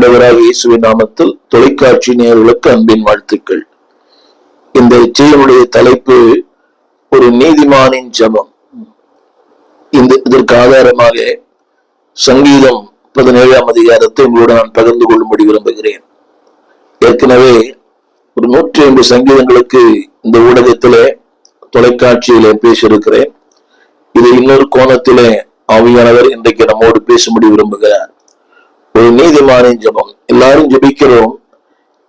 ஆண்டவராக இயேசுவின் நாமத்தில் தொலைக்காட்சி நேயர்களுக்கு அன்பின் வாழ்த்துக்கள். இந்த செய்தியுடைய தலைப்பு ஒரு நீதிமானின் ஜெபம். இதற்கு ஆதாரமாக சங்கீதம் 17ஆம் அதிகாரத்தை உங்களோடு நான் பகிர்ந்து கொள்ளும்படி விரும்புகிறேன். ஏற்கனவே ஒரு 105 சங்கீதங்களுக்கு இந்த ஊடகத்திலே தொலைக்காட்சியிலே பேசியிருக்கிறேன். இது இன்னொரு கோணத்திலே ஆவியானவர் இன்றைக்கு நம்மோடு பேசும்படி விரும்புகிறார். ஒரு நீதிமானின் ஜெபம். எல்லாரும் ஜெபிக்கிறோம்,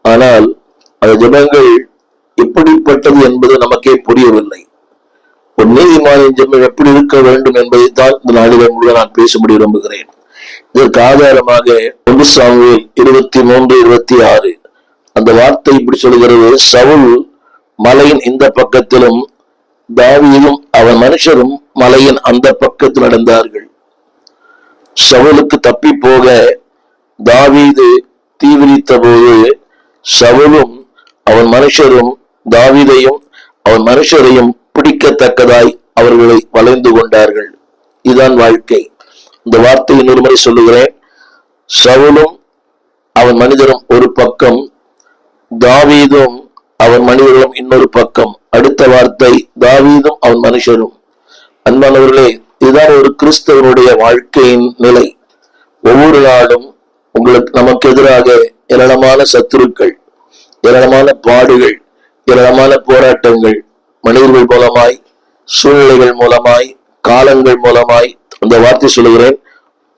ஆனால் அந்த ஜெபங்கள் எப்படிப்பட்டது என்பது நமக்கே புரியவில்லை. ஒரு நீதிமானின் ஜெபம் எப்படி இருக்க வேண்டும் என்பதைத்தான் இந்த நாளிலே முழுவதும் நான் பேசும்படி விரும்புகிறேன். இதற்கு ஆதாரமாக 1 சாமுவேல் 23:26 அந்த வார்த்தை இப்படி சொல்கிறது: சவுல் மலையின் இந்த பக்கத்திலும் தாவீதும் அவன் மனுஷரும் மலையின் அந்த பக்கத்தில் நடந்தார்கள். சவுலுக்கு தப்பி போக தாவீது தீவிரித்த போது சவுலும் அவன் மனுஷரும் தாவீதையும் அவன் மனுஷரையும் பிடிக்கத்தக்கதாய் அவர்களை வளைந்து கொண்டார்கள். இதுதான் வாழ்க்கை. இந்த வார்த்தை இன்னொரு முறை சொல்லுகிறேன். சவுலும் அவன் மனிதரும் ஒரு பக்கம், தாவீதும் அவன் மனிதர்களும் இன்னொரு பக்கம். அடுத்த வார்த்தை தாவீதும் அவன் மனுஷரும். அன்பானவர்களே, இதுதான் ஒரு கிறிஸ்தவனுடைய வாழ்க்கையின் நிலை. ஒவ்வொரு நாளும் நமக்கு எதிராக ஏராளமான சத்துருக்கள், ஏராளமான பாடுகள், ஏராளமான போராட்டங்கள், மனிதர்கள் மூலமாய், சூழ்நிலைகள் மூலமாய், காலங்கள் மூலமாய். அந்த வார்த்தை சொல்லுகிறேன்,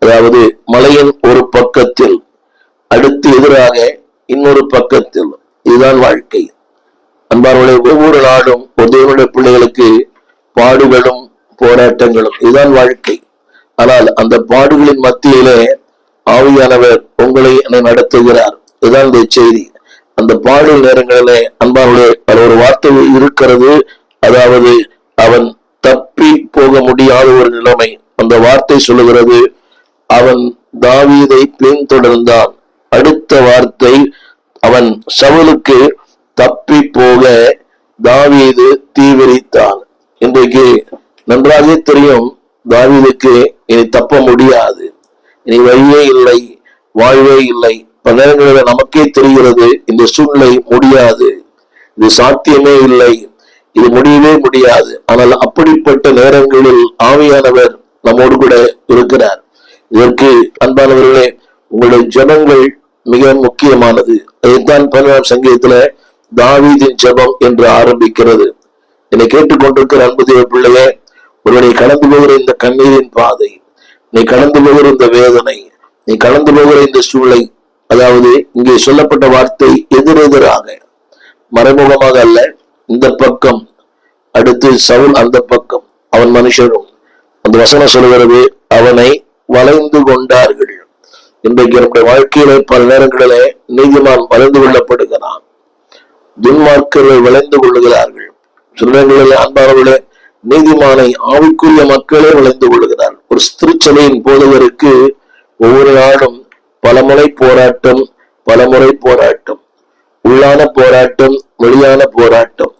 அதாவது மலையின் ஒரு பக்கத்தில், அடுத்து எதிராக இன்னொரு பக்கத்தில். இதுதான் வாழ்க்கை. அன்பானவர்களே, ஒவ்வொரு நாளும் ஒரு தேவனுடைய பிள்ளைகளுக்கு பாடுகளும் போராட்டங்களும். இதுதான் வாழ்க்கை. ஆனால் அந்த பாடுகளின் மத்தியிலே ஆவியானவர் உங்களை நடத்துகிறார். இதுதான் இந்த செய்தி. அந்த பாடல் நேரங்களிலே அன்பானவர்களே ஒரு வார்த்தை இருக்கிறது, அதாவது அவன் தப்பி போக முடியாத ஒரு நிலைமை. அந்த வார்த்தை சொல்லுகிறது, அவன் தாவீதை பின்தொடர்ந்தான். அடுத்த வார்த்தை, அவன் சவுலுக்கு தப்பி போக தாவீது தீவிரித்தான். இன்றைக்கு நன்றாக தெரியும், தாவீதுக்கு இனி தப்ப முடியாது, இனி வழியே இல்லை, வாழ்வே இல்லை. பல நேரங்களில் நமக்கே தெரிகிறது, இந்த சூழ்நிலை முடியாது, இது சாத்தியமே இல்லை, இது முடியவே முடியாது. ஆனால் அப்படிப்பட்ட நேரங்களில் ஆவியானவர் நம்மோடு கூட இருக்கிறார். இதற்கு அன்பானவர்களே, உங்களுடைய ஜெபங்கள் மிக முக்கியமானது. அதைத்தான் 17ஆம் சங்கீதத்துல தாவீதின் ஜெபம் என்று ஆரம்பிக்கிறது. என்னை கேட்டுக்கொண்டிருக்கிற அன்பு தேவ பிள்ளையே, ஒருவனை கடந்து போகிற இந்த கண்ணீரின் பாதை, நீ கடந்து போகிற இந்த வேதனை, நீ கடந்து போகிற இந்த சூழலை, அதாவது இங்கே சொல்லப்பட்ட வார்த்தை எதிரெதிராக, மறைமுகமாக அல்ல. இந்த பக்கம், அடுத்து சவுல் அந்த பக்கம், அவன் மனுஷரும். அந்த வசனம் சொல்லுகிறது, அவனை வளைந்து கொண்டார்கள். இன்றைக்கு நம்முடைய வாழ்க்கையில பல நேரங்களிலே நீதிமான் வளைந்து கொள்ளப்படுகிறான், துன்மார்க்கர்கள் வளைந்து கொள்ளுகிறார்கள். சில நேரங்களில் அன்பானவர்களே, நீதிமானை ஆவிக்குரிய மக்களே வளைந்து கொள்ளுகிறார். ஒரு திருச்சபையின் போதவருக்கு ஒவ்வொரு நாளும் பலமுறை போராட்டம், பலமுறை போராட்டம், உள்ளான போராட்டம், வெளியான போராட்டம்,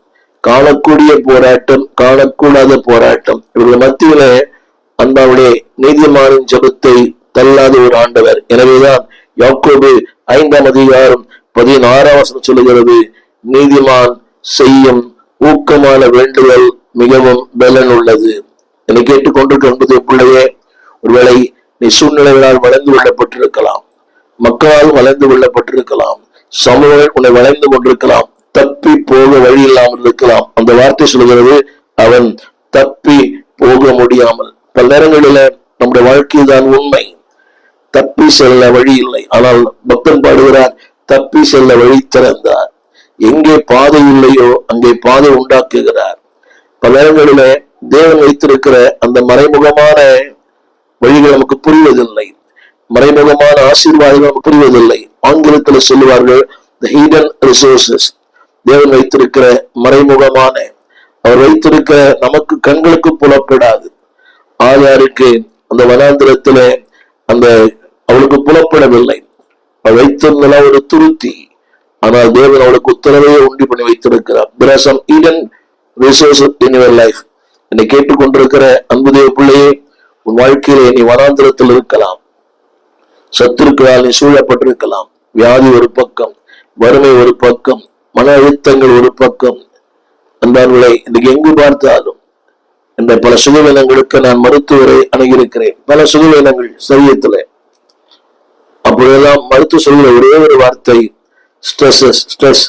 காணக்கூடிய போராட்டம், காணக்கூடாத போராட்டம். இவர்கள் மத்தியிலே அன்பாவுடைய நீதிமானின் ஜெபத்தை தள்ளாத ஒரு ஆண்டவர். எனவேதான் யாக்கோபு 5ஆம் அதிகாரம் 16ஆம் வசனம் சொல்லுகிறது, நீதிமான் செய்யும் ஊக்கமான வேண்டுதல் மிகவும் பலன் உள்ளது. என்னை கேட்டுக்கொண்டிருக்க பிள்ளையே, ஒருவேளை நீ சூழ்நிலைகளால் வளைந்து கொள்ளப்பட்டிருக்கலாம், மக்களால் வளைந்து கொள்ளப்பட்டிருக்கலாம், சமூகம் உன்னை வளைந்து கொண்டிருக்கலாம், தப்பி போக வழி இல்லாமல் இருக்கலாம். அந்த வார்த்தை சொல்கிறது, அவன் தப்பி போக முடியாமல். பல நேரங்களில நம்முடைய வாழ்க்கையில் தான் உண்மை, தப்பி செல்ல வழி இல்லை. ஆனால் பக்தன் பாடுகிறார், தப்பி செல்ல வழி திறந்தார். எங்கே பாதை இல்லையோ அங்கே பாதை உண்டாக்குகிறார். பல நேரங்களில தேவன் வைத்திருக்கிற அந்த மறைமுகமான வழிகள் நமக்கு புரிவதில்லை, மறைமுகமான ஆசீர்வாதங்கள் நமக்கு புரிவதில்லை. ஆங்கிலத்தில் சொல்லுவார்கள் the hidden resources. தேவன் வைத்திருக்கிற மறைமுகமான, அவர் வைத்திருக்கிற நமக்கு கண்களுக்கு புலப்படாது. ஆகாருக்கு அந்த வனாந்திரத்துல அந்த அவளுக்கு புலப்படவில்லை, அவள் வைத்திருந்த ஒரு துருத்தி. ஆனால் தேவன் அவளுக்கு உத்தரவையே உண்டி பண்ணி வைத்திருக்கிறார். There are some hidden resources in your life. என்னை கேட்டுக்கொண்டிருக்கிற அன்பு தேவ பிள்ளையே, உன் வாழ்க்கையிலே நீ வனாந்திரத்தில் இருக்கலாம், சத்துருக்களால் நீ சூழப்பட்டிருக்கலாம். வியாதி ஒரு பக்கம், வறுமை ஒரு பக்கம், மன அழுத்தங்கள் ஒரு பக்கம். அன்பார்களை இன்னைக்கு எங்கு பார்த்தாலும் இந்த பல சுகவீனங்களுக்கு நான் மருத்துவரை அணுகியிருக்கிறேன். பல சுகவீனங்கள் சரீரத்துல. அப்பொழுதெல்லாம் மருத்துவ சொல்கிற ஒரே ஒரு வார்த்தை, ஸ்ட்ரெஸ்,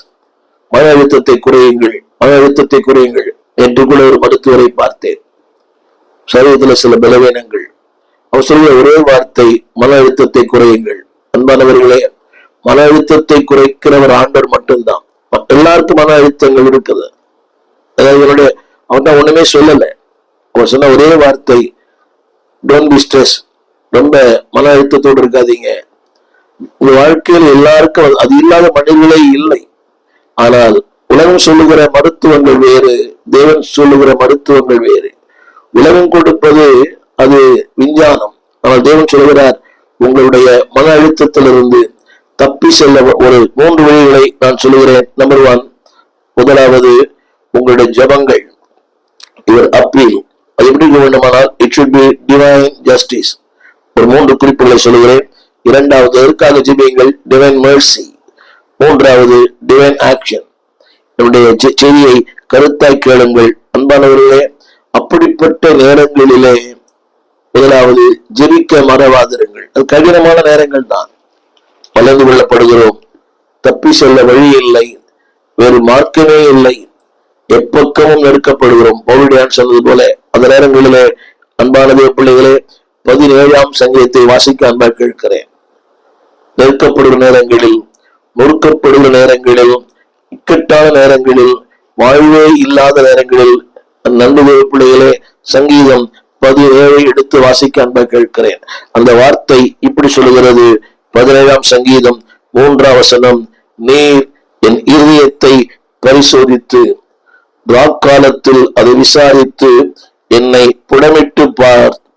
மன அழுத்தத்தை குறையுங்கள், மன அழுத்தத்தை குறையுங்கள் என்று கூட ஒரு மருத்துவரை பார்த்தேன். சரீரத்துல சில பலவீனங்கள், அவர் சொல்கிற ஒரே வார்த்தை, மன அழுத்தத்தை குறையுங்கள். அன்பானவர்களே, மன அழுத்தத்தை குறைக்கிறவர் ஆண்டவர் மட்டும்தான். எல்லாருக்கும் மன அழுத்தங்கள் இருக்குது. அதாவது அவன் தான் ஒண்ணுமே சொல்லல. அவர் சொன்ன ஒரே வார்த்தை, டோன்ட் பி ஸ்ட்ரெஸ், ரொம்ப மன அழுத்தத்தோடு இருக்காதீங்க. உங்க வாழ்க்கையில் எல்லாருக்கும் அது இல்லாத மனிதர்களே இல்லை. ஆனால் உலகம் சொல்லுகிற மருத்துவங்கள் வேறு, தேவன் சொல்லுகிற மருத்துவங்கள் வேறு. உலகம் கொடுப்பது அது விஞ்ஞானம். ஆனால் தேவன் சொல்கிறார், உங்களுடைய மன அழுத்தத்திலிருந்து தப்பி செல்ல ஒரு 3 வழிகளை நான் சொல்லுகிறேன். நம்பர் 1, முதலாவது உங்களுடைய ஜபங்கள், யுவர் அப்பீல். அது எப்படி வேண்டுமானால் it should be divine justice. ஒரு 3 குறிப்புகளை சொல்லுகிறேன். 2வது, எதற்காக ஜெபியுங்கள், டிவைன் மெர்சி. 3வது, டிவைன் ஆக்ஷன். என்னுடைய செய்தியை கருத்தாய் கேளுங்கள். அன்பானவர்களே, அப்படிப்பட்ட நேரங்களிலே முதலாவது ஜெபிக்க மறவாதிருங்கள். அது கடினமான நேரங்கள் தான். வளர்ந்து கொள்ளப்படுகிறோம், தப்பி செல்ல வழி இல்லை, வேறு மார்க்கமே இல்லை, எப்பக்கமும் நெருக்கப்படுகிறோம். பவுலியான் சொன்னது போல அந்த நேரங்களிலே அன்பானதே பிள்ளைகளே, 17ஆம் சங்கீதத்தை வாசிக்க அன்பா கேட்கிறேன். நெருக்கப்படுகிற நேரங்களில், நொறுக்கப்படுகிற நேரங்களில், இக்கட்டான நேரங்களில், வாழ்வே இல்லாத நேரங்களில் நண்புடைய பிள்ளைகளே, சங்கீதம் 17 எடுத்து வாசிக்க அன்பா கேட்கிறேன். அந்த வார்த்தை இப்படி சொல்லுகிறது. 17ஆம் சங்கீதம் 3ஆம் வசனம், நீர் என் இருதயத்தை பரிசோதித்து ராக்காலத்தில் அதை விசாரித்து என்னை புடமிட்டு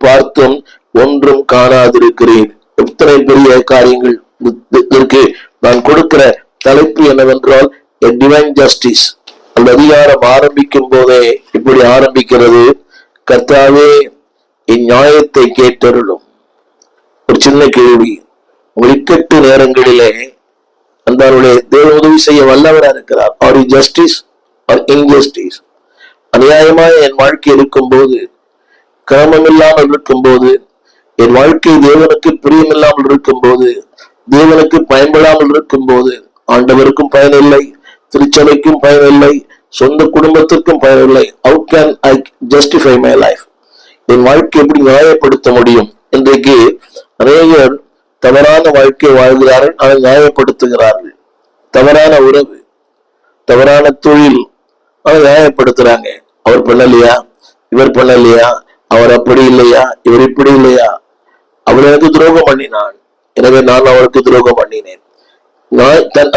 பார்த்தும் ஒன்றும் காணாதிருக்கிறேன். எத்தனை பெரிய காரியங்கள்! இதற்கு நான் கொடுக்கிற தலைப்பு என்னவென்றால் டிவைன் ஜஸ்டிஸ். அந்த அதிகாரம் ஆரம்பிக்கும் போதே இப்படி ஆரம்பிக்கிறது, கர்த்தாவே என் நியாயத்தை கேட்டருளும். ஒரு சின்ன கேள்வி, இக்கட்டு நேரங்களிலே அன்பார்களே, தேவன் உதவி செய்ய வல்லவராக இருக்கிறார். Or justice or injustice? அநியாயமாக என் வாழ்க்கை இருக்கும் போது, கிரமம் இல்லாமல் இருக்கும் போது, என் வாழ்க்கை தேவனுக்கு பிரியமில்லாமல் இருக்கும் போது, தேவனுக்கு பயன்படாமல் இருக்கும் போது, ஆண்டவருக்கும் பயனில்லை, திருச்சபைக்கும் பயனில்லை, சொந்த குடும்பத்திற்கும் பயனில்லை. How can I justify my life? என் வாழ்க்கை எப்படி நியாயப்படுத்த முடியும்? இன்றைக்கு அநேகர் தவறான வாழ்க்கை வாழ்கிறார்கள், அதை நியாயப்படுத்துகிறார்கள். தவறான உறவு, தவறான தொழில், அதை நியாயப்படுத்துறாங்க. அவர் பண்ணலையா, இவர் பண்ணலையா, அவர் அப்படி இல்லையா, இவர் இப்படி இல்லையா, அவர் எனக்கு துரோகம் பண்ணினான், எனவே நான் அவருக்கு துரோகம் பண்ணினேன்.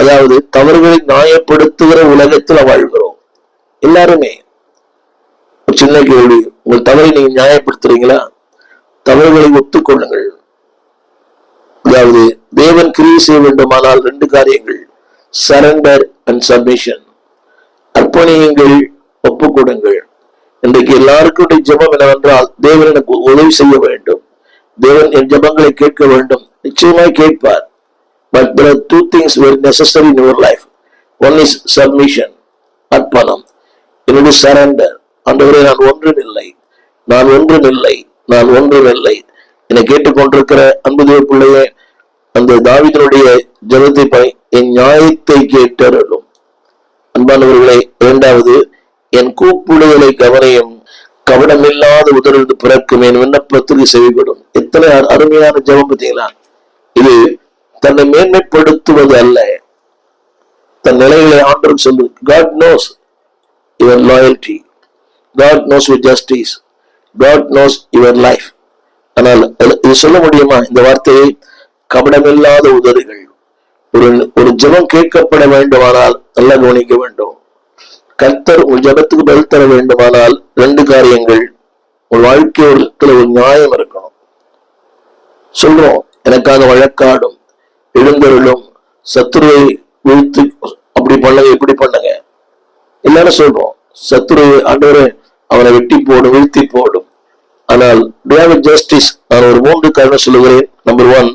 அதாவது தவறுகளை நியாயப்படுத்துகிற உலகத்துல வாழ்கிறோம் எல்லாருமே. ஒரு சின்ன கேள்வி, உங்கள் தவறை நீங்க நியாயப்படுத்துறீங்களா? தவறுகளை ஒத்துக்கொள்ளுங்கள். அதாவது தேவன் கிரியை செய்ய வேண்டுமானால் 2 காரியங்கள், சரண்டர் அண்ட் சப்மிஷன். அர்ப்பணியுங்கள், ஒப்புக்கொடுங்கள். இன்றைக்கு எல்லாருக்கும் ஜெபம் என்னவென்றால், தேவன் எனக்கு உதவி செய்ய வேண்டும், தேவன் என் ஜெபங்களை கேட்க வேண்டும். நிச்சயமாய் கேட்பார். But there are 2 things very necessary in your life. One is submission, அர்ப்பணம். இன்னொரு சரண்டர். ஆண்டவரே, நான் ஒன்றுமில்லை, நான் ஒன்றுமில்லை, நான் ஒன்றுமில்லை. என்னை கேட்டுக்கொண்டிருக்கிற அன்பு தேவ பிள்ளையே, அந்த தாவீதினுடைய ஜெபத்தை என் நியாயத்தை கேட்டருளும். அன்பானவர்களே, 2வது, என் கூப்பிடுதலை கவனியும், கவனமில்லாத உதறது பிறக்கும், என் விண்ணப்பத்துக்கு செவிப்படும். எத்தனை அருமையான ஜெபம் பார்த்தீங்களா? இது தன்னை மேன்மைப்படுத்துவது அல்ல, தன் நிலைகளை ஆண்டவர் சொல்லு. God knows your loyalty, God knows your justice, God knows your life. ஆனால் இது சொல்ல முடியுமா இந்த வார்த்தையை? கபடமில்லாத உதறுகள். ஒரு ஜெபம் கேட்கப்பட வேண்டுமானால் நல்லா கவனிக்க வேண்டும். கர்த்தர் உங்கள் ஜெபத்துக்கு பதில் தர வேண்டுமானால் 2 காரியங்கள். உங்கள் வாழ்க்கையில் ஒரு நியாயம் இருக்கணும். சொல்றோம், எனக்காக வழக்காடும், எழுந்தருளும், சத்துருவை வீழ்த்து, அப்படி பண்ணுங்க, இப்படி பண்ணுங்க. எல்லாரும் சொல்றோம், சத்துருவை ஆண்டவரே அவனை வெட்டி போடும், வீழ்த்தி போடும். ஆனால் ஜஸ்டிஸ், நான் ஒரு 3 காரணம் சொல்லுகிறேன். Number 1,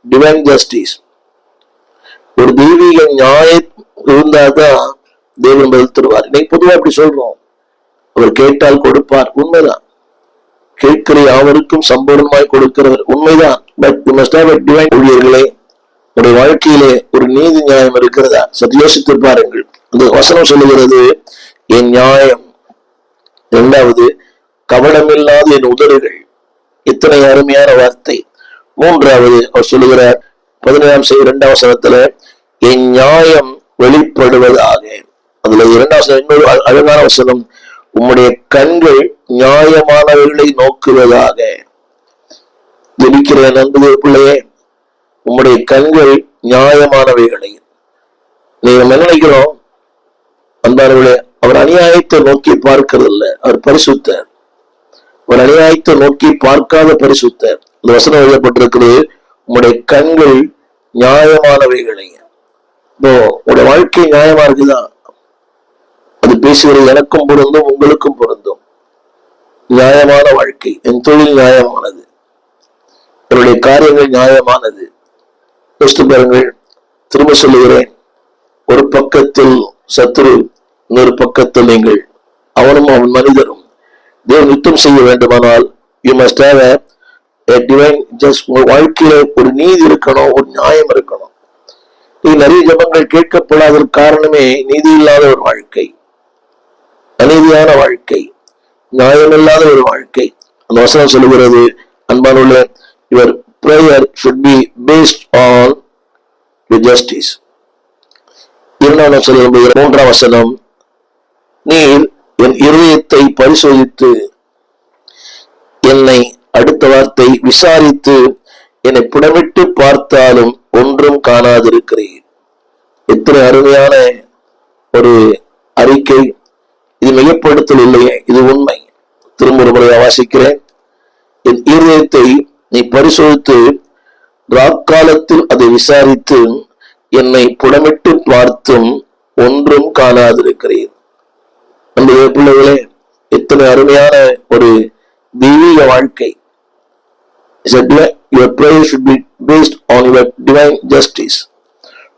divine justice. ஒரு தெய்வீக நியாயம் இருந்தாதான் தேவன் பதில் தருவார். இன்னைக்கு பொதுவா அப்படி சொல்றோம், அவர் கேட்டால் கொடுப்பார், உண்மைதான். கேட்கிற யாவருக்கும் சம்பூர்ணமாய் கொடுக்கிறவர், உண்மைதான். But you must have a divine. ஊழியர்களே, உடைய வாழ்க்கையிலே ஒரு நீதி நியாயம் இருக்கிறதா? சற்று யோசித்து பாருங்கள். அந்த வசனம் சொல்லுகிறது என் நியாயம். இரண்டாவது, கவனமில்லாத என் உதடுகள். இத்தனை அருமையான வார்த்தை. மூன்றாவது அவர் சொல்லுகிறார் 17 வசனத்துல என் நியாயம் வெளிப்படுவதாக. அதுல 2 இன்னொரு அழகான வசனம், உம்முடைய கண்கள் நியாயமானவர்களை நோக்குவதாக. ஜெபிக்கிற நண்பு பிள்ளையே, உம்முடைய கண்கள் நியாயமானவைகளை. நீங்க என்ன நினைக்கிறோம் அன்பானவர்களே? அவர் அநியாயத்தை நோக்கி பார்க்கிறது இல்லை, அவர் பரிசுத்தர். ஒரு அநியாயத்தை நோக்கி பார்க்காத பரிசுத்தர். இந்த வசனம் எழுதப்பட்டிருக்கிறது, உங்களுடைய கண்கள் நியாயமானவைகளை. இப்போ உங்களுடைய வாழ்க்கை நியாயமா இருக்குதான், அது பேசுகிறது எனக்கும் பொருந்தும் உங்களுக்கும் பொருந்தும். நியாயமான வாழ்க்கை. என் தொழில் நியாயமானது, என்னுடைய காரியங்கள் நியாயமானது. யோசித்து பாருங்கள். திரும்ப சொல்லுகிறேன், ஒரு பக்கத்தில் சத்துரு, இன்னொரு பக்கத்தில் நீங்கள். அவனும் அவன் மனிதரும். தேவன் யுத்தம் செய்ய வேண்டுமானால் you must have a divine just. வாழ்க்கையில ஒரு நீதி இருக்கணும், ஒரு நியாயம் இருக்கணும். நீ நிறைய ஜபங்கள் கேட்கப்படாததற்கு காரணமே நீதி இல்லாத ஒரு வாழ்க்கை, அநீதியான வாழ்க்கை, நியாயமில்லாத ஒரு வாழ்க்கை. அந்த வசனம் சொல்லுகிறது அன்பானுள்ள, your prayer should be based on your justice. 2 வசனம், நீர் என் இருதயத்தை பரிசோதித்து என்னை, அடுத்த வார்த்தை, விசாரித்து என்னை புடமிட்டு பார்த்தாலும் ஒன்றும் காணாதிருக்கிறீர். எத்தனை அருமையான ஒரு அறிக்கை இது! மிகப்படுத்தல் இல்லையே, இது உண்மை. திரும்ப ஒரு முறையை வாசிக்கிறேன். என் இருதயத்தை நீ பரிசோதித்து ராக்காலத்தில் அதை விசாரித்து என்னை புடமிட்டு பார்த்தும் ஒன்றும் காணாதிருக்கிறீர். நம்முடைய பிள்ளைகளே, எத்தனை அருமையான ஒரு தெய்வீக வாழ்க்கை! Your prayer should be based on your divine justice.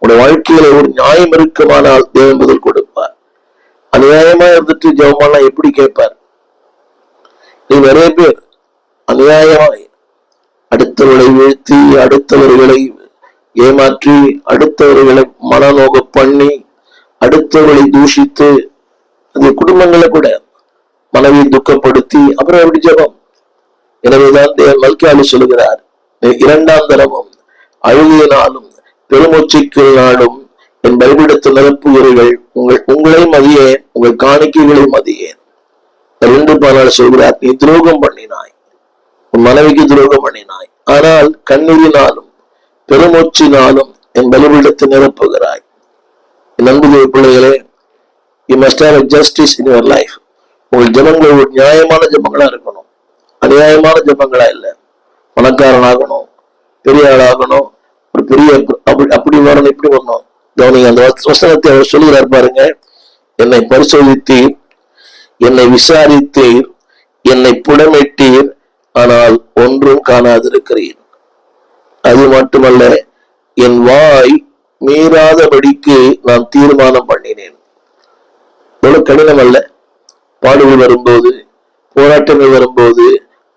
உடைய வாழ்க்கையில ஒரு நியாயம் இருக்குமானால் தேவன் பதில் கொடுப்பார். அநியாயமா இருந்துட்டு ஜெபமெல்லாம் எப்படி கேட்பார்? நீ நிறைய பேர் அநியாயமாய் அடுத்தவர்களை வீழ்த்தி, அடுத்தவர்களை ஏமாற்றி, அடுத்தவர்களை மனநோக பண்ணி, அடுத்தவர்களை தூஷித்து, அது குடும்பங்களை கூட மனைவியை துக்கப்படுத்தி, அப்புறம் எப்படி ஜெபம்? எனவேதான் தேவன் மல்கியாவில் சொல்லுகிறார், 2ஆம் தரமும் அழுகையினாலும் பெருமூச்சுக்களினாலும் என் பலிபீடத்தில் நிரப்புகிறீர்கள், உங்களை மதியேன், உங்கள் காணிக்கைகளை மதியேன். 2 சொல்கிறார், நீ துரோகம் பண்ணினாய், உன் மனைவிக்கு துரோகம் பண்ணினாய், ஆனால் கண்ணீரினாலும் பெருமூச்சினாலும் என் பலிபீடத்தை நிரப்புகிறாய். என் அன்பு பிள்ளைகளே, you must have a justice in your life. உங்கள் ஜபங்கள் ஒரு நியாயமான ஜபங்களா இருக்கணும், அநியாயமான ஜபங்களா இல்லை. பணக்காரன் ஆகணும், பெரிய ஆளாகணும், ஒரு பெரிய அப்படி வரணும், இப்படி வரணும். கவனிங்க, அந்த வசனத்தை அவர் சொல்லுகிறார் பாருங்க, என்னை பரிசோதித்தீர், என்னை விசாரித்தீர், என்னை புடமிட்டீர், ஆனால் ஒன்றும் காணாதிருக்கிறீர். அது மட்டுமல்ல, என் வாய் மீறாதபடிக்கு நான் தீர்மானம் பண்ணினேன். எவ்வளவு கடினம் அல்ல? பாடுகள் வரும்போது, போராட்டங்கள் வரும்போது,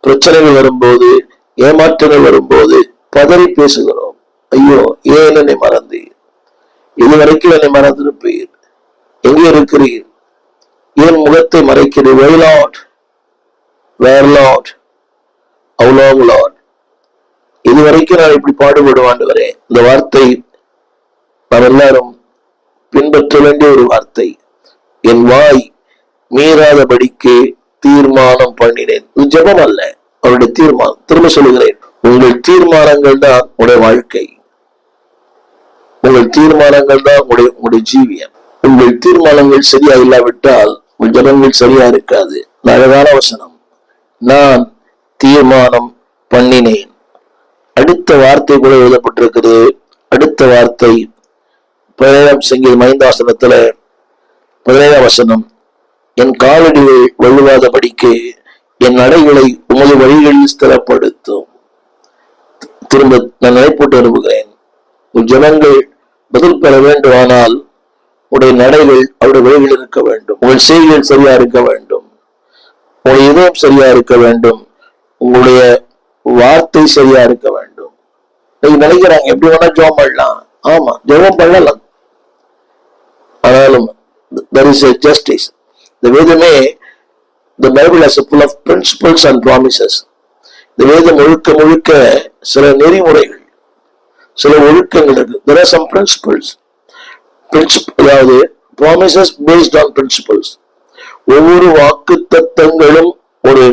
பிரச்சனைகள் வரும்போது, ஏமாற்றங்கள் வரும்போது பதறி பேசுகிறோம். ஐயோ, ஏன் என்னை மறந்தீர்? இதுவரைக்கும் என்னை மறந்திருப்பீர், எங்கே இருக்கிறீர்? ஏன் முகத்தை மறைக்கிறீர்? Why Lord? Where Lord? How long Lord? இதுவரைக்கும் நான் இப்படி பாடுபடுவாண்டவரே. இந்த வார்த்தை நாம் எல்லாரும் பின்பற்ற வேண்டிய ஒரு வார்த்தை. என் வாய் மீறாதபடிக்கு தீர்மானம் பண்ணினேன். இது ஜெபம் அல்ல, அவருடைய தீர்மானம். திரும்ப சொல்லுகிறேன், உங்கள் தீர்மானங்கள் தான் உங்களுடைய வாழ்க்கை, உங்கள் தீர்மானங்கள் தான் உங்களுடைய ஜீவியம். உங்கள் தீர்மானங்கள் சரியா இல்லாவிட்டால் உங்கள் ஜபங்கள் சரியா இருக்காது. அழகான வசனம், நான் தீர்மானம் பண்ணினேன். அடுத்த வார்த்தை கூட எழுதப்பட்டிருக்கிறது. அடுத்த வார்த்தை 17ஆம் சங்கீதம் 5 வசனம், என் காலடிகள் வழுவாதபடிக்கு என் நடைகளை உமது வழிகளில் ஸ்திரப்படுத்தும். திரும்ப நான் நினைப்பூட்ட விரும்புகிறேன். உன் ஜனங்கள் பதில் பெற வேண்டுமானால் உடைய நடைகள் அவருடைய வழிகள் இருக்க வேண்டும். உங்கள் செய்திகள் சரியா இருக்க வேண்டும். உங்களுடைய இதயம் சரியா இருக்க வேண்டும். உங்களுடைய வார்த்தை சரியா இருக்க வேண்டும். நீங்க நினைக்கிறாங்க எப்படி வேணா ஜெபம் பண்ணலாம். ஆமா, ஜெபம் பண்ணலாம். ஆனாலும் there is a justice. இந்த வேதமே the Bible is full of principles and promises. இந்த வேதம் முழுக்க முழுக்க சில நெறிமுறைகள், சில ஒழுக்கங்கள் இருக்கு. There are some principles. அதாவது promises based on principles. ஒவ்வொரு வாக்கு தத்தங்களும் ஒரு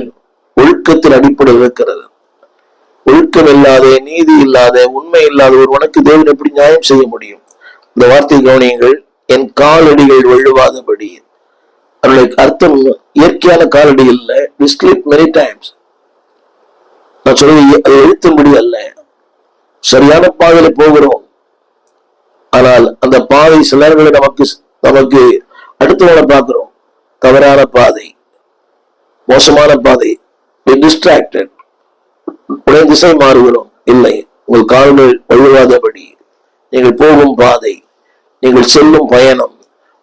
ஒழுக்கத்தின் அடிப்படையில் இருக்கிறது. ஒழுக்கம் இல்லாத, நீதி இல்லாத, உண்மை இல்லாத ஒருவனுக்கு தேவன் எப்படி நியாயம் செய்ய முடியும்? இந்த வார்த்தை கவனியுங்கள். என் காலடிகள் வழுவாதபடி. அவர்களுக்கு அர்த்தம் இயற்கையான காலடி இல்ல. We sleep many times. நான் சொல்றது அது எழுத்தும்படி அல்ல. சரியான பாதையில போகிறோம். ஆனால் அந்த பாதை சில நேரங்களில் நமக்கு அடுத்தவங்களை பார்க்கிறோம். தவறான பாதை, மோசமான பாதை. டிஸ்ட்ராக்டட். உடைய திசை மாறுகிறோம். இல்லை, உங்கள் கால்கள் வழுவாதபடி நீங்கள் போகும் பாதை, நீங்கள் செல்லும் பயணம்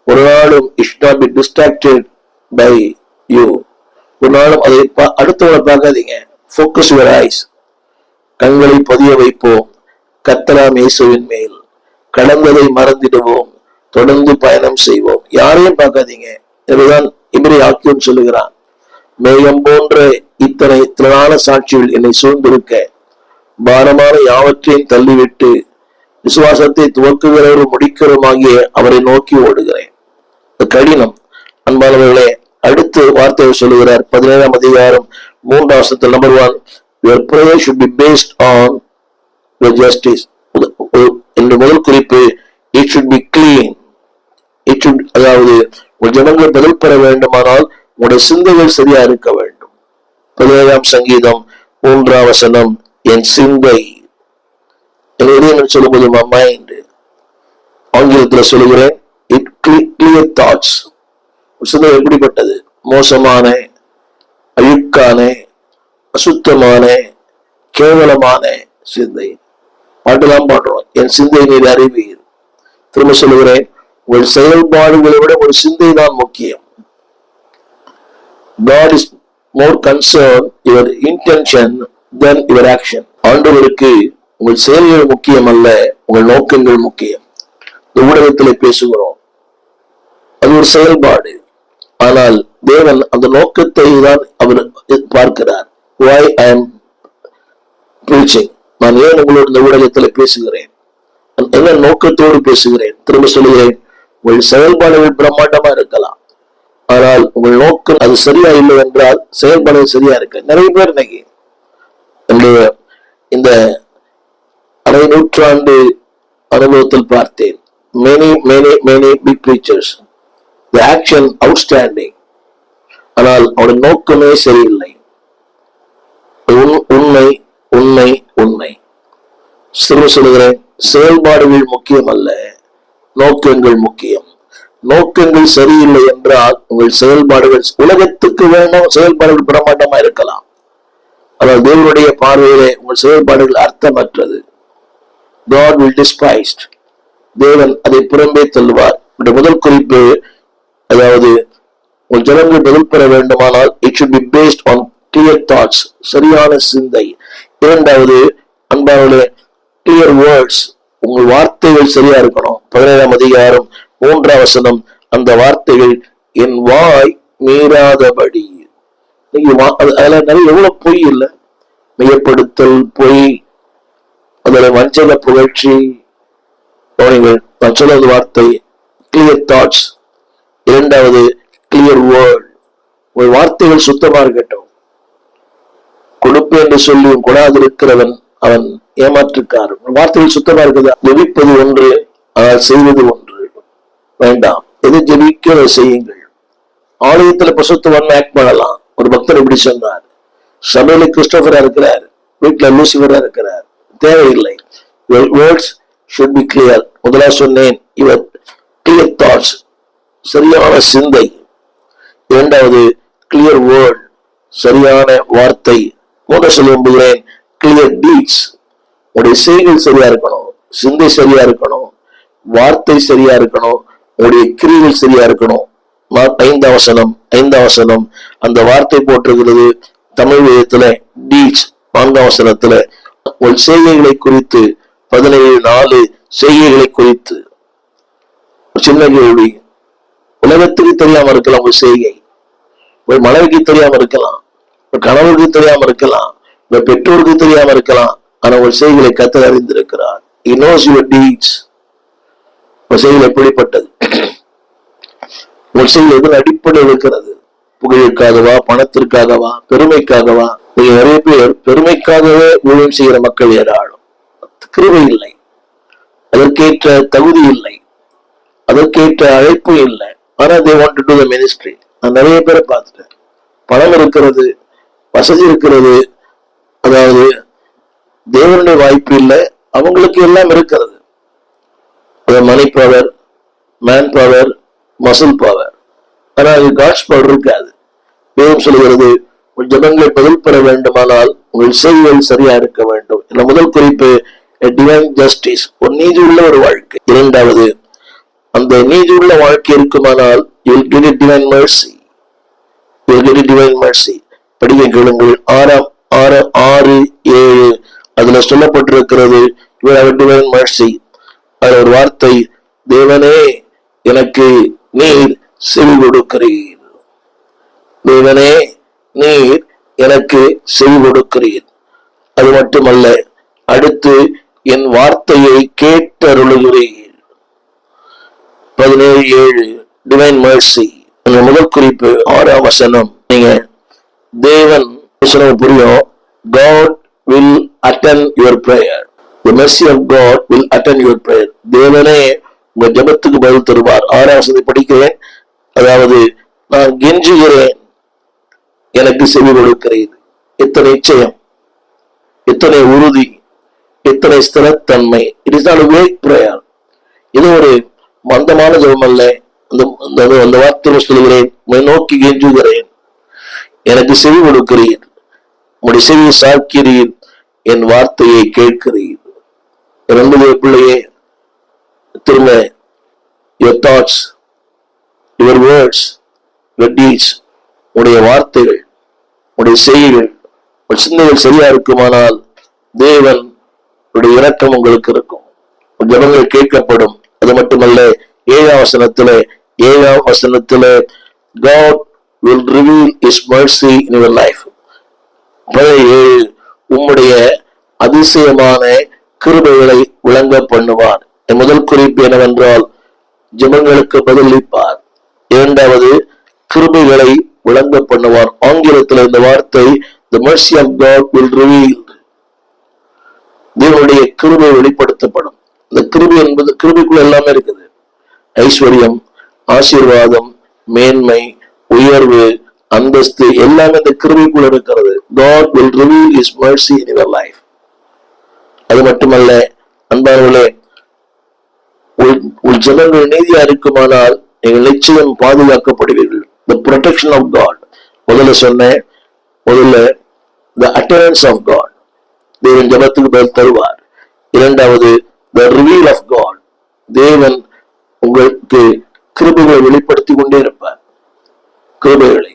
ஒரு நாளும் it not be distracted by you. ஒரு நாளும் அதை அடுத்தவங்களை பார்க்காதீங்க. Focus your eyes. கண்களை பதிய வைப்போம் கர்த்தராம் இயேசுவின் மேல். கடந்ததை மறந்திடுவோம், தொடர்ந்து பயணம் செய்வோம். யாரையும் பார்க்காதீங்க. எனவேதான் இப்ரே ஆக்கியோன் சொல்லுகிறான், மேகம் போன்ற இத்தனை திரளான சாட்சிகள் என்னை சூழ்ந்திருக்க பாரமான யாவற்றையும் தள்ளிவிட்டு விசுவாசத்தை துவக்குகிறவரும் முடிக்கிறோமாகிய அவரை நோக்கி ஓடுகிறேன். கடினம். அன்பானவர்களே, அடுத்து வார்த்தையை சொல்லுகிறார் 17ஆம் அதிகாரம் 3ஆம் வசனத்தில். Number 1, your prayer should be based on your justice. என்ற முதல் குறிப்பு, it should be clean. It should, அதாவது உங்கள் ஜனங்கள் பதில் பெற வேண்டுமானால் உங்களுடைய சிந்தைகள் சரியா இருக்க வேண்டும். 17ஆம் சங்கீதம் 3ஆம் வசனம், என் சிந்தை. சொல்லும்போது மைண்ட். ஆங்கிலத்தில் சொல்லுகிறேன், it clear thoughts. சிந்தை எப்படிப்பட்டது? மோசமான, அழுக்கான, அசுத்தமான, கேவலமான சிந்தை. பாட்டுதான் பாடுறோம், என் சிந்தை நீர் அறிவீர். திரும்ப சொல்லுகிறேன், உங்கள் செயல்பாடுகளை விட ஒரு சிந்தை தான் முக்கியம். God is more concerned your intention than your action. ஆண்டவருக்கு உங்கள் செயல்கள் முக்கியம் அல்ல, உங்கள் நோக்கங்கள் முக்கியம். இந்த ஊடகத்தில் பேசுகிறோம், அது ஒரு செயல்பாடு. ஆனால் தேவன் அந்த நோக்கத்தை தான் அவர் பார்க்கிறார். Why I am preaching? நான் ஏன் உங்களோட இந்த ஊடகத்தில் பேசுகிறேன்? என்ன நோக்கத்தோடு பேசுகிறேன்? திரும்ப சொல்லுகிறேன், உங்கள் செயல்பாடுகள் பிரம்மாண்டமா இருக்கலாம், ஆனால் உங்கள் நோக்கம் அது சரியா இல்லை என்றால் செயல்பாடுகள் சரியா இருக்கு. நிறைய பேர் இன்னைக்கு இந்த அரை நூற்றாண்டு அனுபவத்தில் பார்த்தேன். many big preachers, the action outstanding, ஆனால் அவருடைய நோக்கமே சரியில்லை. உண்மை உண்மை உண்மை. சொல்லுகிறேன், செயல்பாடுகள் முக்கியம் அல்ல, நோக்கங்கள் முக்கியம். நோக்கங்கள் சரியில்லை என்றால் உங்கள் செயல்பாடுகள் உலகத்துக்கு வேணும், செயல்பாடுகள் பிரமாண்டமா இருக்கலாம், ஆனால் தேவனுடைய பார்வையிலே உங்கள் செயல்பாடுகள் அர்த்தமற்றது. God will despise. தேவன் அதை புறம்பே தள்ளுவார். முதல் குறிப்பு, அதாவது உங்கள் ஜனங்கள் பதில் பெற வேண்டுமானால் it should be based on clear thoughts, சரியான சிந்தை. இரண்டாவது, அன்பானவர்களே, clear words, உங்கள் வார்த்தைகள் சரியா இருக்கணும். 17ஆம் அதிகாரம் 3ஆம் வசனம், அந்த வார்த்தைகள் என் வாய் மீறாதபடி. அதுல நிறைய எவ்வளவு பொய் இல்லை, மையப்படுத்தல், பொய், அதோட வஞ்சக புகழ்ச்சி. நான் சொல்றது வார்த்தை கிளியர் தாட்ஸ். இரண்டாவது கிளியர் வேர்ட், ஒரு வார்த்தைகள் சுத்தமா இருக்கட்டும். கொடுப்பு என்று சொல்லி கொடாதிருக்கிறவன் அவன் ஏமாற்றுக்காரன். வார்த்தைகள் சுத்தமா இருக்குதா? ஜெபிப்பது ஒன்று, ஆனால் செய்வது ஒன்று. வேண்டாம், எது ஜெபிக்க செய்யுங்கள். ஆலயத்துல பசுத்தவன் ஆக்ட் பண்ணலாம். ஒரு பக்தர் இப்படி சொன்னார், சபையில கிறிஸ்டோபரா இருக்கிறார், வீட்டுல லூசிபரா இருக்கிறார், தேவையில்லை. Your words should be clear. முதலாக சொன்னேன், your clear thoughts, சரியான சிந்தை. இரண்டாவது clear word, சரியான வார்த்தை. மூன்று சொல்ல விரும்புகிறேன், clear deeds, உங்களுடைய செய்கள் சரியா இருக்கணும், சிந்தை சரியா இருக்கணும், வார்த்தை சரியா இருக்கணும், உங்களுடைய கிரியைகள் சரியா இருக்கணும். ஐந்தாம் வசனம் அந்த வார்த்தை போட்டிருக்கிறது தமிழ் வேதத்துல டீச். 4ஆம் வசனத்துல உங்கள் செய்கைகளை குறித்து 17:4 செய்கைகளை குறித்து சின்ன கேள்வி. உலகத்துக்கு தெரியாம இருக்கலாம் உங்க செய்கை, ஒரு மனைவிக்கு தெரியாம இருக்கலாம், ஒரு கணவருக்கு தெரியாம இருக்கலாம், ஒரு பெற்றோருக்கு தெரியாம இருக்கலாம். ஆனா ஒரு செய்கைகளை கர்த்தர் அறிந்திருக்கிறார். He knows your deeds. ஒரு செய்கை எப்படிப்பட்டது, ஒரு செய்கை எதன் அடிப்படையில் இருக்கிறது? புகழுக்காகவா, பணத்திற்காகவா, பெருமைக்காகவா? நிறைய பேர் பெருமைக்காகவே ஊழியம் செய்கிற மக்கள் ஏராளம். கிருபை இல்லை, அதற்கேற்ற தகுதி இல்லை, அதற்கேற்ற அழைப்பு இல்லை. ஆனா they want to do the ministry. நான் நிறைய பேரை பார்த்துட்டேன். பணம் இருக்கிறது, வசதி இருக்கிறது, அதாவது தேவனுடைய வாய்ப்பு இல்லை, அவங்களுக்கு எல்லாம் இருக்கிறது. Money power, man power, muscle power. ஆனா அது காட்ஸ் பவர் இருக்காது. தேவன் சொல்கிறது உங்கள் ஜபங்கள் பதில் பெற வேண்டுமானால் உங்கள் செய்திகள் சரியா இருக்க வேண்டும். இந்த முதல் குறிப்பு டிவைன் ஜஸ்டிஸ், ஒரு நீதி உள்ள ஒரு வாழ்க்கை. இரண்டாவது, அந்த நீதி உள்ள வாழ்க்கை இருக்குமானால் you will get a divine mercy. You will get a divine mercy. படிக்க கேளுங்கள். 6:7 அதுல சொல்லப்பட்டிருக்கிறது you will have a divine mercy. அது ஒரு வார்த்தை, தேவனே எனக்கு நீர் செவி கொடுக்கிறீர், தேவனே நீர் எனக்கு செவி கொடுக்கிறீர். அது மட்டுமல்ல, அடுத்து என் வார்த்தையை கேட்டருளுகிறீர். 17:7 டிவைன் மர்சி. அந்த முதல் குறிப்பு 6ஆம் வசனம். நீங்க தேவன் புரியும். God will attend your prayer. The mercy of God will attend your prayer. தேவனே உங்க ஜபத்துக்கு பதில் தருவார். 6ஆம் வசனத்தை படிக்கிறேன். அதாவது நான் கெஞ்சுகிறேன், எனக்கு செவி கொடுக்கிறேன். எத்தனை நிச்சயம், எத்தனை உறுதி, எத்தனை ஸ்திரத்தன்மை. It is not a weak prayer. இது ஒரு மந்தமான ஜபம் அல்ல. அந்த வார்த்தை சொல்கிறேன், நோக்கி கெஞ்சுகிறேன், எனக்கு செவி கொடுக்கிறீர், உங்களுடைய செவியை சாக்கிறீர், என் வார்த்தையை கேட்கிறீர். இரண்டு பிள்ளையே, திரும்ப your thoughts, your words, your deeds, உடைய வார்த்தைகள், உடைய செய்திகள், உங்கள் சிந்தனைகள் சரியா இருக்குமானால் தேவன் உடைய இரக்கம் உங்களுக்கு இருக்கும், ஜபங்கள் கேட்கப்படும். அது மட்டுமல்ல, 7ஆம் வசனத்துல God will reveal His mercy in your life. உம்முடைய அதிசயமான கிருபைகளை விளங்க பண்ணுவார். முதல் குறிப்பு என்னவென்றால் ஜெபங்களுக்கு பதிலளிப்பார். இரண்டாவது, கிருபைகளை விளங்க பண்ணுவார். ஆங்கிலத்தில் இந்த வார்த்தை the mercy of God will reveal. தேவனுடைய கிருபை வெளிப்படுத்தப்படும். இந்த கிருபை என்பது, கிருபைக்குள்ள எல்லாமே இருக்குது. ஐஸ்வர்யம், ஆசீர்வாதம், மேன்மை, உயர்வு, அந்தஸ்து எல்லாமே இந்த கிருபைக்குள்ள இருக்கிறது. God will reveal His mercy in your life. அது மட்டுமல்ல அன்பானவர்களே, உள் ஜனங்கள் நீதியா இருக்குமானால் நீங்கள் நிச்சயம் பாதுகாக்கப்படுவீர்கள். The protection of God. முதல்ல the attendance of God. தேவன் ஜபத்துக்கு பதில் தருவார். இரண்டாவது, the reveal of God. தேவன் உங்களுக்கு கிருபைகளை வெளிப்படுத்தி கொண்டே இருப்பார். கிருபைகளை,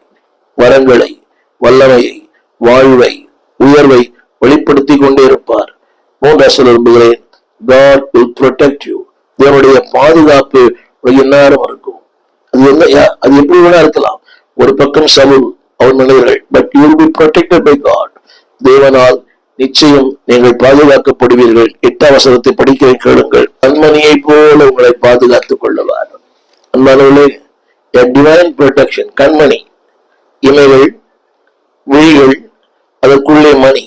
வரங்களை, வல்லமையை, வாழ்வை, உயர்வை வெளிப்படுத்தி கொண்டே இருப்பார். மூன்றாவது விரும்புகிறேன், God will protect you. தேவனுடைய பாதுகாப்பு எந்நேரம் இருக்கும். அது எப்படி வேணா இருக்கலாம். ஒரு பக்கம் சவுல், அவன் மனிதர்கள், but you will be protected by God. தேவனால் நிச்சயம் நீங்கள் பாதுகாக்கப்படுவீர்கள். 8ஆம் வசனத்தை படிக்க கேளுங்கள். கண்மணியை போல உங்களை பாதுகாத்துக் கொள்ளுவார். அன்பானவர்களே, டிவைன் ப்ரொடெக்ஷன். கண்மணி, இமைகள், விழிகள், அதற்குள்ளே மணி.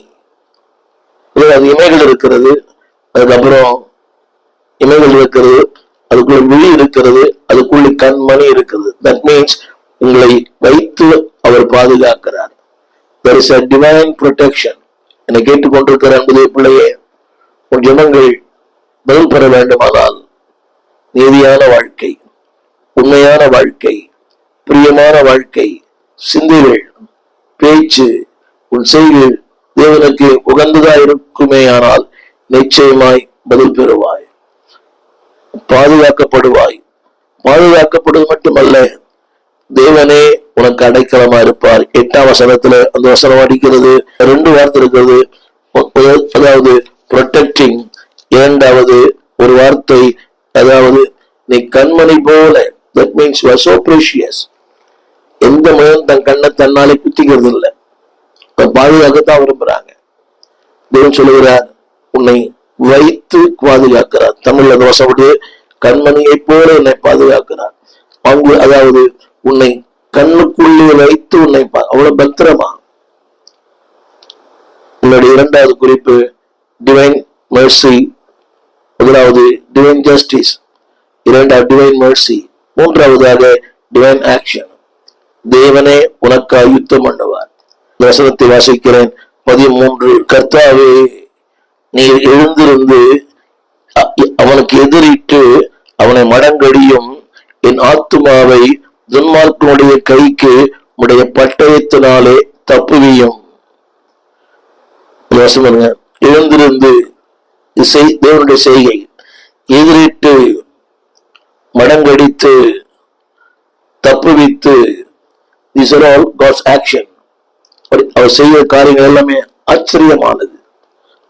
அது இமைகள் இருக்கிறது, அதுக்கப்புறம் இமைகள் இருக்கிறது, அதுக்குள்ள விழி இருக்கிறது, அதுக்குள்ளே கண்மணி இருக்கிறது. தட் மீன்ஸ் உங்களை வைத்து அவர் பாதுகாக்கிறார். There is a divine protection. என்னை கேட்டுக்கொண்டிருக்கிற அன்புடைய பிள்ளையே, உன் ஜெபங்கள் பதில் பெற வேண்டுமானால் நீதியான வாழ்க்கை, உண்மையான வாழ்க்கை, பிரியமான வாழ்க்கை, சிந்தைகள், பேச்சு, உன் செய்கள் தேவனுக்கு உகந்ததா இருக்குமே ஆனால் நிச்சயமாய் பதில் பெறுவாய், பாதுகாக்கப்படுவாய். பாதுகாக்கப்படுவது மட்டுமல்ல, தேவனே உனக்கு அடைக்கலமா இருப்பார். 8ஆம் வசனத்துல அந்த வசனம் அடிக்கிறது. 2 வார்த்தை இருக்கிறது. அதாவது protecting, இரண்டாவது ஒரு வார்த்தை, அதாவது நீ கண்மணி போல. that means you are so precious. எந்த மனிதன் தன் கண்ணை தன்னாலே குத்திக்கிறது இல்லை, பாதுகாக்கத்தான் விரும்புறாங்க. தேவன் சொல்லுகிறார், உன்னை வைத்து பாதுகாக்கிறார். தமிழ் அந்த வசப்படி கண்மணியை போல என்னை பாதுகாக்கிறார். அதாவது உன்னை கண்ணுக்குள்ளே வைத்து உன்னை அவ்வளவு பத்திரமா. உன்னுடைய 2வது குறிப்பு டிவைன் மெர்சி, முதலாவது டிவைன் ஜஸ்டிஸ், 2வது டிவைன் மெர்சி, 3வதாக டிவைன் ஆக்ஷன். தேவனே உனக்காக யுத்தம் பண்ணுவார். வசனத்தை வாசிக்கிறேன் 13. கர்த்தாவே, நீ எழுந்திருந்து அவனுக்கு எதிரிட்டு அவனை மடங்கடியும், என் ஆத்துமாவை துன்மார்க்கனுடைய கைக்கு உடைய பட்டயத்தினாலே தப்புவியும். எழுந்திருந்து தேவனுடைய செய்கை, எதிரிட்டு மடங்கடித்து தப்புவித்து, these are all God's action. அவர் செய்ய காரியங்கள் எல்லாமே ஆச்சரியமானது,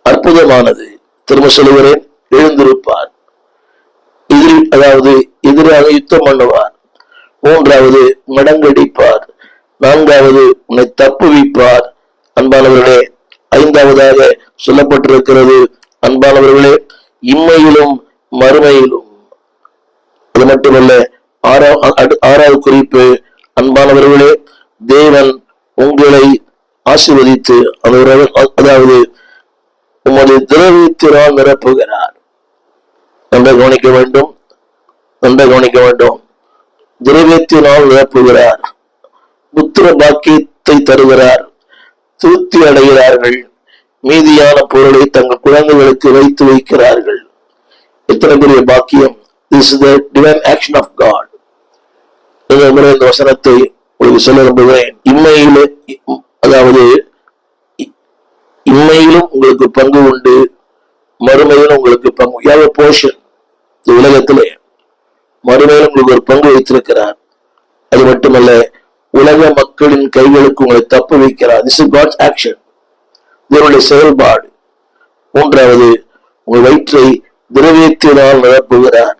அற்புதமானது. திரும்ப சொல்லுகிறேன், எழுந்திருப்பார், அதாவது எதிராக யுத்தம் பண்ணுவார். 3வது மடங்கடிப்பார். 4வது உன்னை தப்புவிப்பார். அன்பானவர்களே, 5வதாக சொல்லப்பட்டிருக்கிறது, அன்பானவர்களே, இம்மையிலும் மறுமையிலும். அது மட்டுமல்ல, 6வது குறிப்பு, அன்பானவர்களே, தேவன் உங்களை ஆசீர்வதித்து அதாவது உமது திரவியத்தினால் நிரப்புகிறார். நன்றாக கவனிக்க வேண்டும், நன்றாக கவனிக்க வேண்டும். திரவியத்தினால் நிரப்புகிறார், புத்திர பாக்கியத்தை தருகிறார், திருப்தி அடைகிறார்கள், மீதியான பொருளை தங்கள் குழந்தைகளுக்கு வைத்து வைக்கிறார்கள். எத்தனை பெரிய பாக்கியம்! This is the divine action of God. இந்த வசனத்தை உங்களுக்கு சொல்ல விரும்புகிறேன். அதாவது இம்மையிலும் உங்களுக்கு பங்கு உண்டு, மறுமையிலும் உங்களுக்கு பங்கு. யாவ போர்ஷன் இந்த உலகத்திலே, மறுமையிலும் உங்களுக்கு ஒரு பங்கு வைத்திருக்கிறார். அது மட்டுமல்ல, உலக மக்களின் கைகளுக்கு உங்களை தப்பு வைக்கிறார். This is God's action, இதனுடைய செயல்பாடு. 3வது, உங்கள் வயிற்றை திரவியத்தினால் நிரப்புகிறார்.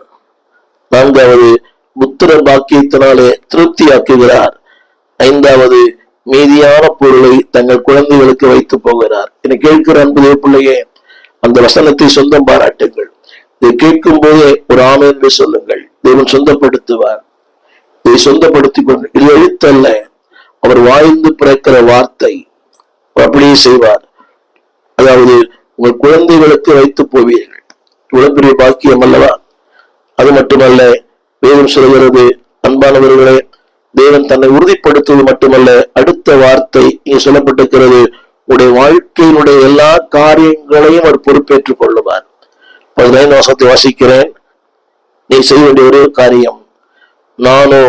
4வது, புத்திர பாக்கியத்தினாலே திருப்தியாக்குகிறார். 5வது, மீதியான பொருளை தங்கள் குழந்தைகளுக்கு வைத்து போகிறார். என்னை கேட்கிற அன்பு பிள்ளையே, அந்த வசனத்தை சொந்தம் பாராட்டுங்கள். இதை கேட்கும் போதே ஒரு ஆமென் என்று சொல்லுங்கள். தேவன் சொந்தப்படுத்துவார். இதை சொந்தப்படுத்திக் கொண்டு, இது எழுத்தல்ல, அவர் வாழ்ந்து பிறக்கிற வார்த்தை. அப்படியே செய்வார். அதாவது உங்கள் குழந்தைகளுக்கு வைத்து போவீர்கள். இவ்வளவு பெரிய பாக்கியம் அல்லவா? அது மட்டுமல்ல, வேதம் சொல்கிறது, அன்பானவர்களே, தேவன் தன்னை உறுதிப்படுத்துவது மட்டுமல்ல, அடுத்த வார்த்தை இங்கே சொல்லப்பட்டிருக்கிறது, உடைய வாழ்க்கையினுடைய எல்லா காரியங்களையும் அவர் பொறுப்பேற்றுக் கொள்ளுவார். 15 வசனத்தை வாசிக்கிறேன். நீ செய்ய வேண்டிய ஒரு காரியம், நானோ,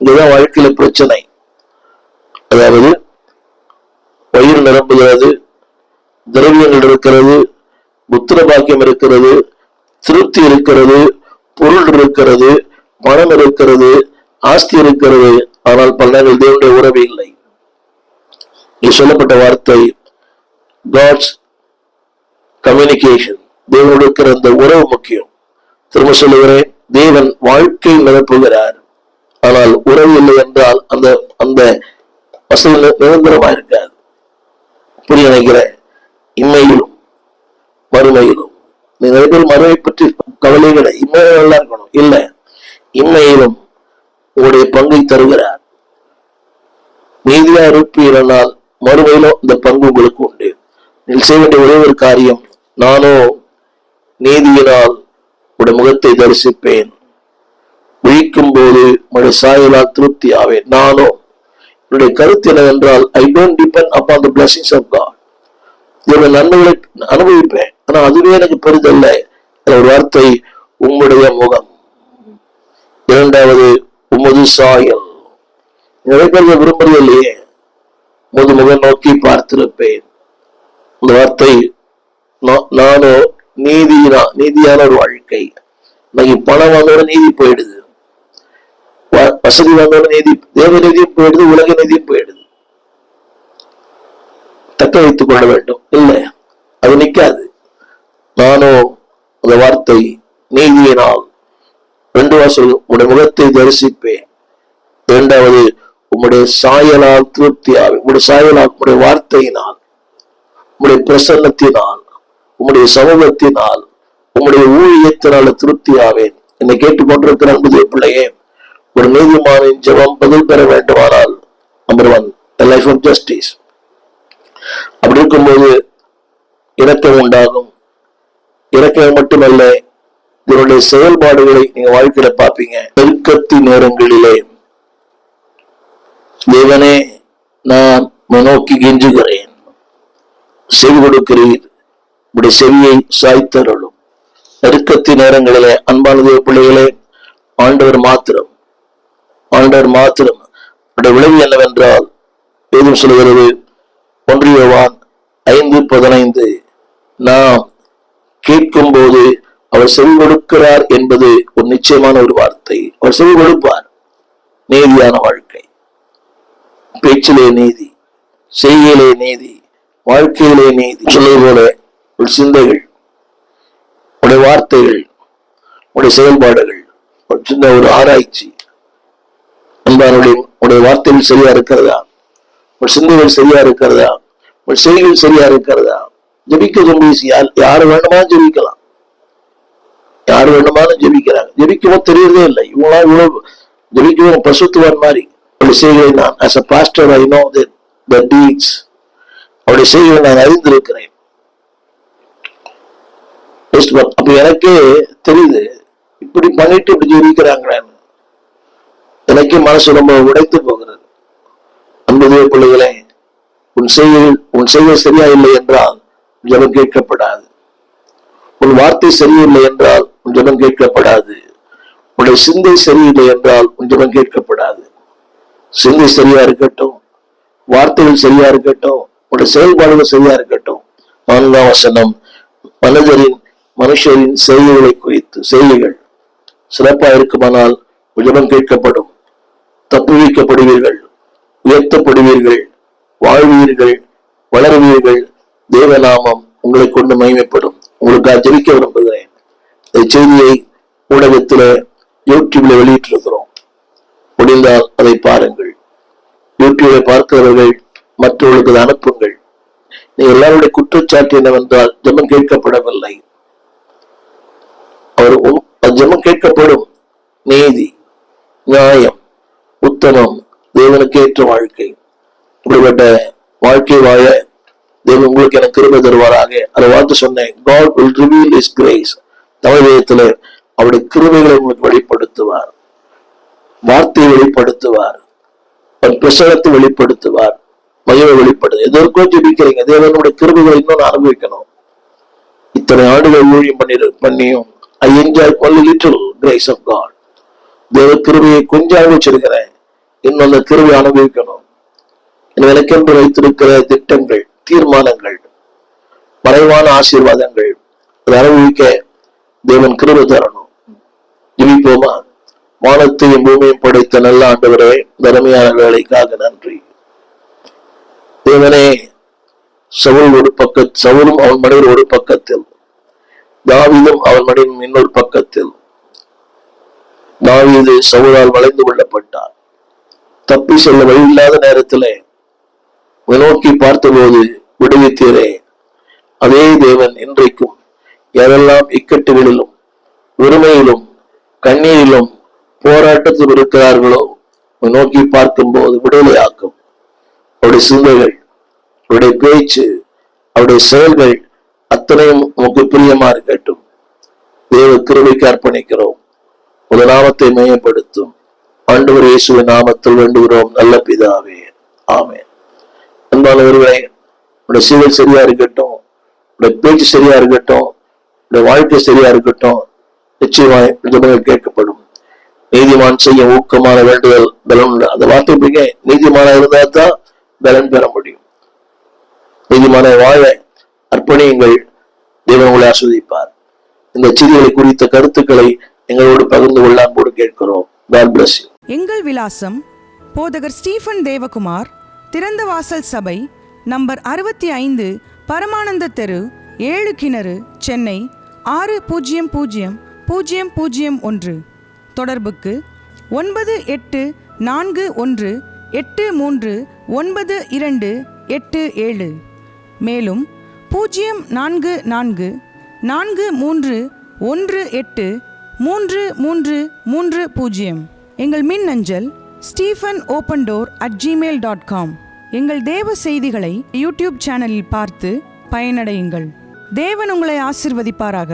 இதுதான் வாழ்க்கையில பிரச்சனை. அதாவது வயிறு நிரம்புகிறது, திரவியங்கள் இருக்கிறது, புத்திர பாக்கியம் இருக்கிறது, திருப்தி இருக்கிறது, பொருள் இருக்கிறது, பணம் இருக்கிறது, ஆஸ்தி இருக்கிறது. ஆனால் பல நேரங்கள் தேவனுடைய உறவு இல்லை. இங்கே சொல்லப்பட்ட வார்த்தை God's communication, தேவனோடு இருக்கிற அந்த உறவு முக்கியம். திரும்ப சொல்லுகிறேன், தேவன் வாழ்க்கை நிரப்புகிறார். ஆனால் உறவு இல்லை என்றால் அந்த அந்த வசதி நிரந்தரமா இருக்காது. புரிய நினைக்கிறேன். இம்மையிலும் மறுமையிலும், நிறைய பேர் மறுமை பற்றி கவலைகளை, இம்மையிலும் நல்லா இருக்கணும் இல்ல, இம்மையிலும் உங்களுடைய பங்கை தருகிறார். நீதியா இருப்பீரானால் மறுமையிலும் இந்த பங்கு உங்களுக்கு உண்டு. நீங்கள் செய்ய வேண்டிய ஒரே ஒரு காரியம், நானோ நீதியினால் உடைய முகத்தை தரிசிப்பேன், விழிக்கும் போது உடைய சாயலால் திருப்தி ஆவேன். நானோ, என்னுடைய கருத்து என்னவென்றால், I don't depend upon the blessings of God. இதோட நன்மைகளை அனுபவிப்பேன், ஆனா அதுவே எனக்கு பெரிதல்ல. ஒரு வார்த்தை, உம்முடைய முகம். 2வது, உமது சாயல். நிறைய பேர் விரும்புறது இல்லையே, உமது முகம் நோக்கி பார்த்திருப்பேன். இந்த வார்த்தை நானோ நீதியான ஒரு வாழ்க்கை. இன்னைக்கு பணம் வந்தோட நீதி போயிடுது, வசதி வந்தோட நீதி, தேவ நீதியும் போயிடுது, உலக நீதியும் போயிடுது. தக்க வைத்துக் கொள்ள வேண்டும். இல்லை, அது நிற்காது. நானோ அந்த வார்த்தை நீதியினால் 2 வாசல் உடைய முகத்தை தரிசிப்பேன். 2வது உம்முடைய சாயலால் திருப்தியால், உம்முடைய சாயலால், உம்முடைய வார்த்தையினால், உம்முடைய பிரசன்னத்தினால், உம்முடைய சமூகத்தினால், உம்முடைய ஊழியத்தினால திருப்தியாவேன். என்னை கேட்டுக்கொண்டிருக்கிற அன்புடைய பிள்ளையே, ஒரு நீதிமானின் ஜெபம் பதில் பெற வேண்டுமானால் நம்பர் 1 லைஃப் ஆஃப் ஜஸ்டிஸ். அப்படி இருக்கும்போது இரக்கம் உண்டாகும். இரக்கம் மட்டுமல்ல, இதனுடைய செயல்பாடுகளை நீங்க வாழ்க்கையில பார்ப்பீங்க. நெருக்கத்தின் நேரங்களிலே தேவனே நான் நோக்கி கெஞ்சுகிறேன், செவி கொடுக்கிறீர், உடைய செவியை சாய்த்தருளும். நெருக்கத்தின் நேரங்களிலே அன்பான தேவ பிள்ளைகளே, ஆண்டவர் மாத்திரம் உடைய விளைவு என்னவென்றால், ஏதும் சொல்கிறது 1 யோவான் 5:15, நாம் கேட்கும் போது அவர் செவி கொடுக்கிறார் என்பது ஒரு நிச்சயமான ஒரு வார்த்தை. அவர் செவி கொடுப்பார். நீதியான வாழ்க்கை, பேச்சிலே நீதி, செய்கையிலே நீதி, வாழ்க்கையிலே நீதி. சொல்வது போல ஒரு சிந்தைகள், உடைய வார்த்தைகள், உடைய செயல்பாடுகள், ஒரு ஆராய்ச்சி. உடைய வார்த்தைகள் சரியா இருக்கிறதா? ஒரு சிந்தைகள் சரியா இருக்கிறதா? ஒரு செய்கைகள் சரியா இருக்கிறதா? ஜெபிக்க ரொம்ப ஈஸி. யாரு வேணுமாலும் ஜெபிக்கலாம், யாரு வேணுமாலும் ஜெபிக்கிறாங்க. ஜெபிக்கவும் தெரியறதே இல்லை. இவ்வளவு ஜெபிக்கவும் பசுத்துவான் மாதிரி. அவருடைய செய்கையை நான் as a pastor I know the deeds. அவருடைய செய்கையை நான் அறிந்திருக்கிறேன். அப்ப எனக்கே தெரியுது, இப்படி பண்ணிட்டு இப்படி ஜெபிக்கிறாங்கன்னு. எனக்கே மனசு ரொம்ப உடைத்து போகிறது. அன்புடைய பிள்ளைகளே, உன் செய்கை சரியா இல்லை என்றால் ஜெபம் கேட்கப்படாது. உன் வார்த்தை சரியில்லை என்றால் உன் ஜெபம் கேட்கப்படாது. உன்னுடைய சிந்தை சரியில்லை என்றால் உன் ஜெபம் கேட்கப்படாது. சிந்தை சரியா இருக்கட்டும், வார்த்தைகள் சரியா இருக்கட்டும், உன்னுடைய செயல்பாடுகள் சரியா இருக்கட்டும். 4ஆம் வசனம், மனுஷரின் செய்கைகளை குறித்து. செய்கைகள் சிறப்பா இருக்குமானால் ஜெபம் கேட்கப்படும். தப்புவிக்கப்படுவீர்கள், உயர்த்தப்படுவீர்கள், வாழ்வீர்கள், வளருவீர்கள். தேவநாமம் உங்களை கொண்டு மகிமைப்படும். உங்களுக்கு ஜெபிக்க விரும்புகிறேன். இந்த செய்தியை ஊடகத்தில் யூடியூப்ல வெளியிட்டிருக்கிறோம். முடிந்தால் அதை பாருங்கள். யூடியூபை பார்க்கிறவர்கள் மற்றவர்களுக்கு அதை அனுப்புங்கள். நீங்க எல்லாருடைய குற்றச்சாட்டு என்னவென்றால் ஜெபம் கேட்கப்படவில்லை. ஜெபம் கேட்கப்படும். நீதி, நியாயம், உத்தமம், தேவனுக்கு ஏற்ற வாழ்க்கை. இப்படிப்பட்ட வாழ்க்கை வாழ தேவன் உங்களுக்கு எனக்கு கிருபை தருவாராக. அதை வார்த்தை சொன்னேன். God will reveal his grace. தமிழகத்துல அவருடைய கிருபைகளை உங்களுக்கு வெளிப்படுத்துவார், வார்த்தையை வெளிப்படுத்துவார், பிரசனத்தை வெளிப்படுத்துவார், மகிமை வெளிப்படுத்து. எதற்கோ ஜெபிக்கிறீங்க, தேவனுடைய கிருபைகளை இன்னொன்று அனுபவிக்கணும். இத்தனை ஆண்டுகள் ஊழியம் பண்ணியும் I enjoy only little grace of God. தேவ கிருபையை கொஞ்சம் அனுபவிச்சிருக்கிறேன், இன்னும் அந்த கிருபை அனுபவிக்கணும். எனக்கென்று வைத்திருக்கிற திட்டங்கள், தீர்மானங்கள், மறைவான ஆசீர்வாதங்கள், அதை அனுபவிக்க தேவன் கிருபை தரணும். ஜெபிப்போமா? வானத்தையும் பூமியும் படைத்த நல்ல ஆண்டவரே, தர்மையான வேலைக்காக நன்றி. தேவனே, சவுலும் அவன் மனைவர் ஒரு பக்கத்தில், தாவீதும் அவன் மனைவின் இன்னொரு பக்கத்தில். தாவீது சவுலால் வளைந்து கொள்ளப்பட்டார். தப்பி செல்ல வழியில்லாத நேரத்திலே நோக்கி பார்த்தபோது விடுவித்தீரே. அதே தேவன் இன்றைக்கும் யாரெல்லாம் இக்கட்டுகளிலும் வெறுமையிலும் கண்ணீரிலும் போராட்டத்தில் இருக்கிறார்களோ நோக்கி பார்க்கும் போது விடுதலையாக்கும். அவருடைய சிந்தைகள், அவருடைய பேச்சு, அவருடைய செயல்கள் அத்தனையும் உமக்கு பிரியமா இருக்கட்டும். தேவ கிருபைக்கு அர்ப்பணிக்கிறோம். ஒரு நாமத்தை மையப்படுத்தும் ஆண்டவர் இயேசுவின் நாமத்தில் வேண்டுகிறோம் நல்ல பிதாவே, ஆமென். அன்பானவர்களே, உடைய செயல் சரியா இருக்கட்டும், உடைய பேச்சு சரியா இருக்கட்டும், உடைய வாழ்க்கை சரியா இருக்கட்டும். நிச்சயமாய் ஜெபங்கள் கேட்கப்படும். நீதிமான் செய்ய ஊக்கமான வேண்டுதல் பலன் உண்டு. அந்த வார்த்தை பிடிக்க, நீதிமானா இருந்தா தான் பலன் பெற முடியும். நீதிமான வாழ அர்ப்பணியுங்கள். தேவன் உங்களை ஆஸ்வதிப்பார். இந்த செய்திகளை குறித்த கருத்துக்களை எங்களோடு பகிர்ந்து கொள்ள அன்போடு கேட்கிறோம். God bless you. எங்கள் விலாசம் போதகர் ஸ்டீஃபன் தேவகுமார், திறந்த வாசல் சபை, நம்பர் 65, பரமானந்த தெரு, 7 கிணறு, சென்னை 600001. தொடர்புக்கு 9841839287. மேலும் 04443183330. எங்கள் மின்னஞ்சல் stephenopendor@gmail.com. எங்கள் தேவ செய்திகளை யூடியூப் சேனலில் பார்த்து பயனடையுங்கள். தேவன் உங்களை ஆசீர்வதிப்பாராக.